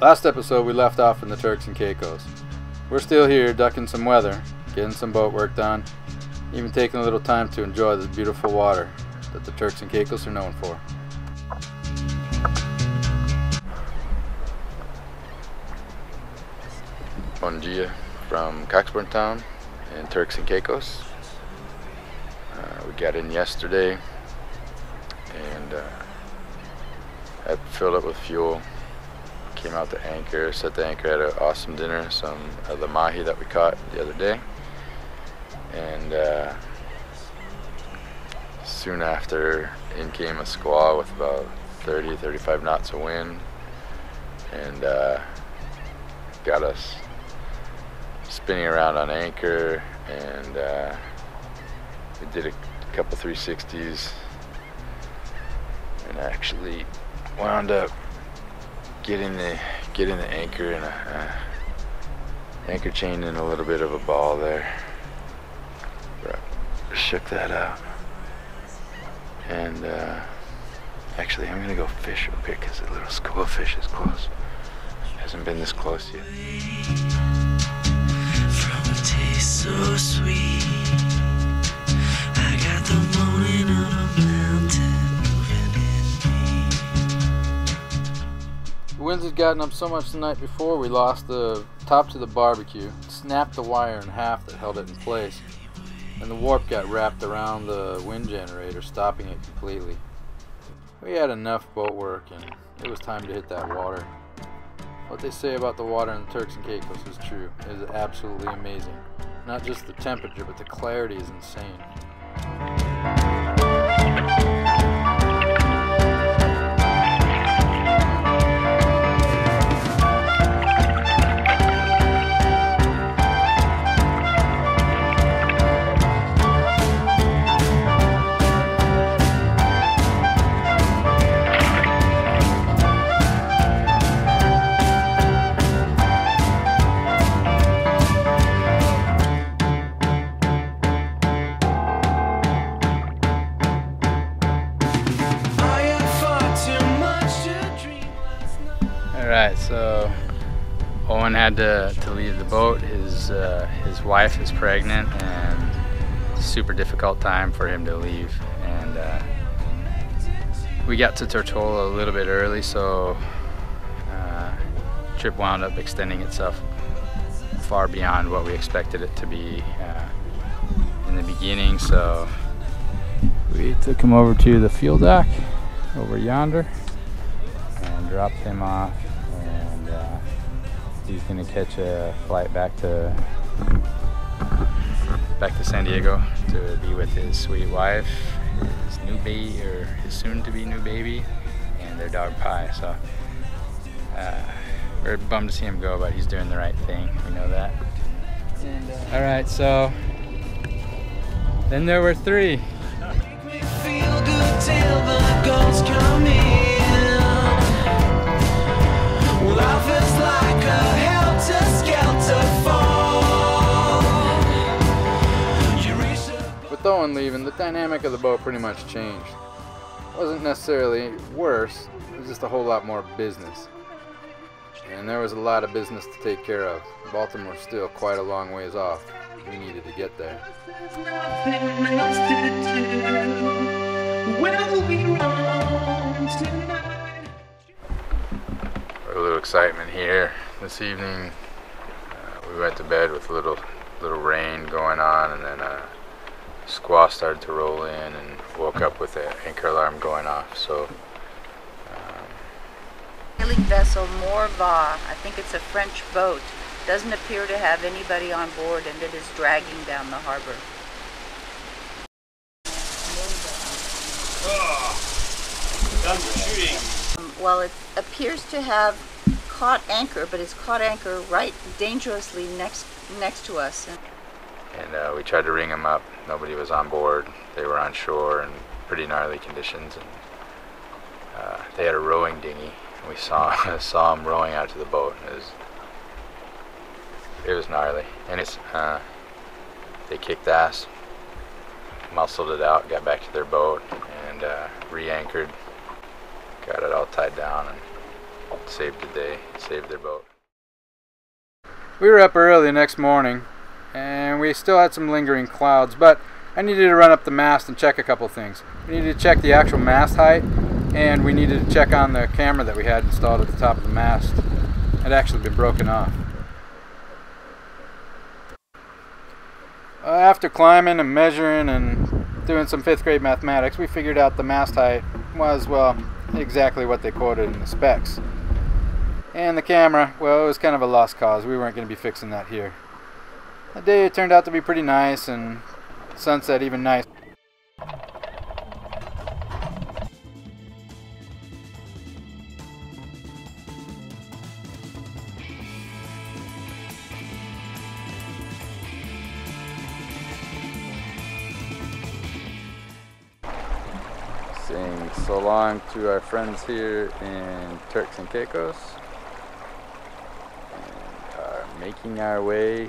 Last episode we left off in the Turks and Caicos. We're still here ducking some weather, getting some boat work done, even taking a little time to enjoy the beautiful water that the Turks and Caicos are known for. Bon dia from Coxburn Town in Turks and Caicos. We got in yesterday and I filled up with fuel. Came out to anchor, set the anchor, had an awesome dinner, some of the mahi that we caught the other day, and soon after in came a squall with about 30-35 knots of wind, and got us spinning around on anchor, and we did a couple 360s and actually wound up getting the anchor in a anchor chain in a little bit of a ball there. Shook that out, and actually I'm gonna go fish real quick because the little school fish is close. Hasn't been this close yet. From a taste so sweet, I got the morning on a mountain. The winds had gotten up so much the night before we lost the top to the barbecue, snapped the wire in half that held it in place, and the warp got wrapped around the wind generator, stopping it completely. We had enough boat work and it was time to hit that water. What they say about the water in the Turks and Caicos is true. It is absolutely amazing. Not just the temperature, but the clarity is insane. Alright, so Owen had to leave the boat. His wife is pregnant, and super difficult time for him to leave. And we got to Tortola a little bit early, so trip wound up extending itself far beyond what we expected it to be in the beginning. So we took him over to the fuel dock over yonder and dropped him off. He's gonna catch a flight back to San Diego to be with his sweet wife, his new baby, or his soon-to-be new baby, and their dog Pie. So we're bummed to see him go, but he's doing the right thing. We know that. And all right, so then there were three. With Owen leaving, the dynamic of the boat pretty much changed. It wasn't necessarily worse, it was just a whole lot more business. And there was a lot of business to take care of. Baltimore's still quite a long ways off. We needed to get there. A little excitement here this evening. We went to bed with a little rain going on, and then squall started to roll in, and woke up with the anchor alarm going off. So sailing vessel Morva, I think it's a French boat, doesn't appear to have anybody on board, and it is dragging down the harbor. Done for shooting. Well, it appears to have caught anchor, but it's caught anchor right dangerously next to us. And we tried to ring them up. Nobody was on board. They were on shore in pretty gnarly conditions, and they had a rowing dinghy. And we saw them rowing out to the boat. It was gnarly, and they kicked ass, muscled it out, got back to their boat, and re-anchored, got it all tied down, and saved the day, saved their boat. We were up early the next morning, and we still had some lingering clouds, but I needed to run up the mast and check a couple things. We needed to check the actual mast height, and we needed to check on the camera that we had installed at the top of the mast. It had actually been broken off. After climbing and measuring and doing some 5th grade mathematics, we figured out the mast height was, well, exactly what they quoted in the specs. And the camera, well, it was kind of a lost cause. We weren't going to be fixing that here. The day turned out to be pretty nice, and sunset even nice. Saying so long to our friends here in Turks and Caicos, and are making our way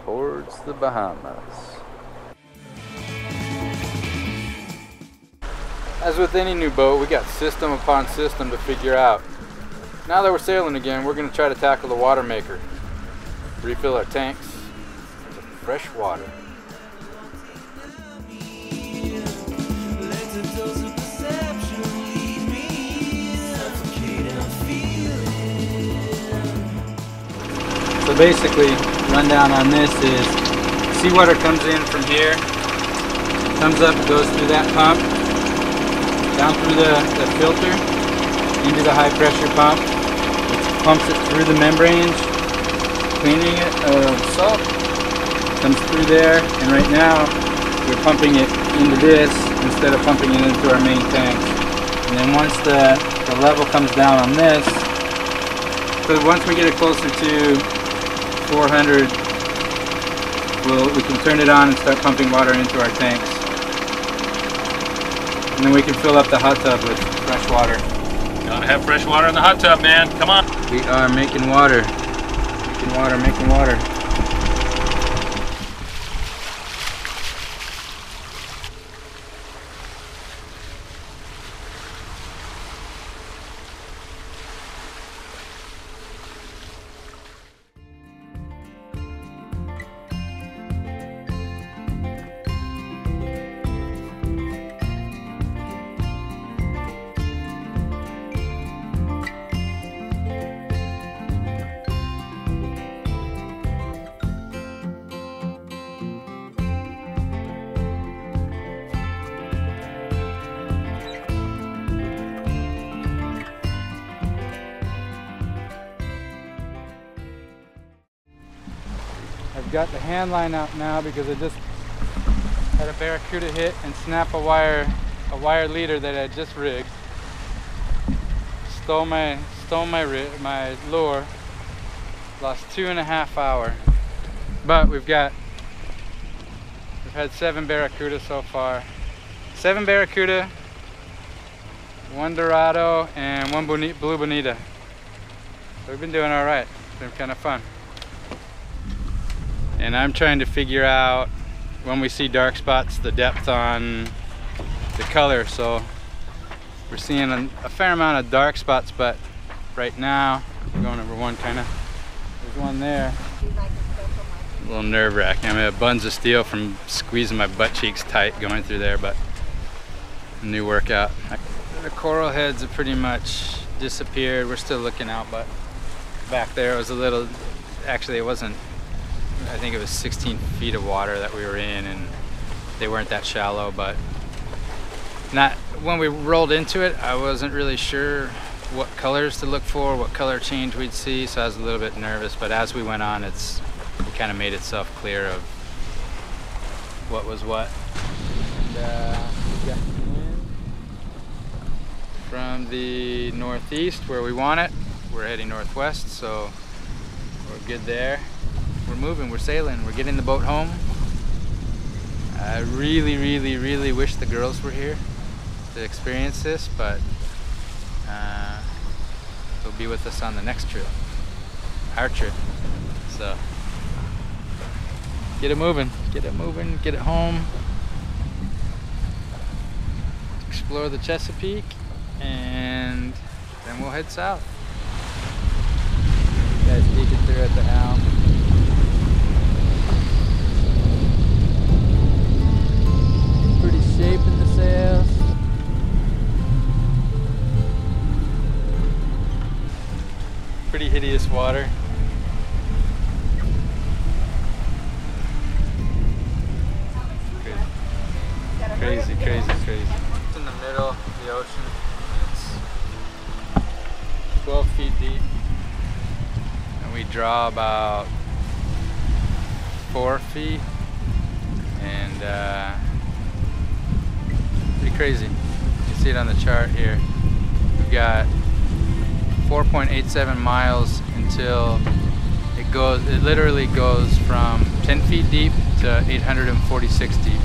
towards the Bahamas. As with any new boat, we got system upon system to figure out. Now that we're sailing again, we're going to try to tackle the water maker, refill our tanks with fresh water. So basically, rundown on this is seawater comes in from here, comes up, goes through that pump, down through the filter, into the high pressure pump, which pumps it through the membranes, cleaning it of salt, comes through there, and right now we're pumping it into this instead of pumping it into our main tanks. And then once the level comes down on this, so once we get it closer to 400, we can turn it on and start pumping water into our tanks. And then we can fill up the hot tub with fresh water. Gotta have fresh water in the hot tub, man. Come on. We are making water. Making water, making water. I've got the hand line out now because I just had a barracuda hit and snap a wire leader that I just rigged. Stole my lure. Lost 2.5 hours. But we've had 7 barracuda so far. 7 barracuda, 1 dorado, and 1 blue bonita. So we've been doing all right. It's been kind of fun. And I'm trying to figure out, when we see dark spots, the depth on the color. So we're seeing a fair amount of dark spots, but right now we're going over one kind of. There's one there. A little nerve-wracking. I mean, buns of steel from squeezing my butt cheeks tight going through there, but a new workout. The coral heads have pretty much disappeared. We're still looking out, but back there it was a little. Actually, it wasn't. I think it was 16 feet of water that we were in, and they weren't that shallow, but when we rolled into it, I wasn't really sure what colors to look for, what color change we'd see, so I was a little bit nervous, but as we went on, it kind of made itself clear of what was what. And we got wind from the northeast where we want it. We're heading northwest, so we're good there. We're moving, we're sailing, we're getting the boat home. I really, really, really wish the girls were here to experience this, but they'll be with us on the next trip, our trip. So, get it moving, get it home. explore the Chesapeake, and then we'll head south. You guys peeking through at the helm. Pretty shape in the sails. Pretty hideous water. Crazy, crazy, crazy. It's in the middle of the ocean. It's 12 feet deep. And we draw about 4 feet. And pretty crazy. You can see it on the chart here. We've got 4.87 miles until it literally goes from 10 feet deep to 846 deep.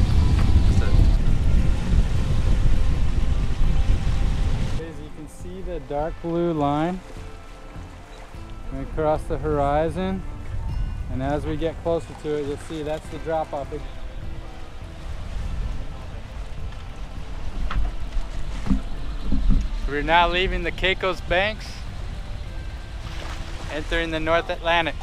The dark blue line across the horizon, and as we get closer to it, you'll see that's the drop off. We're now leaving the Caicos banks, entering the North Atlantic.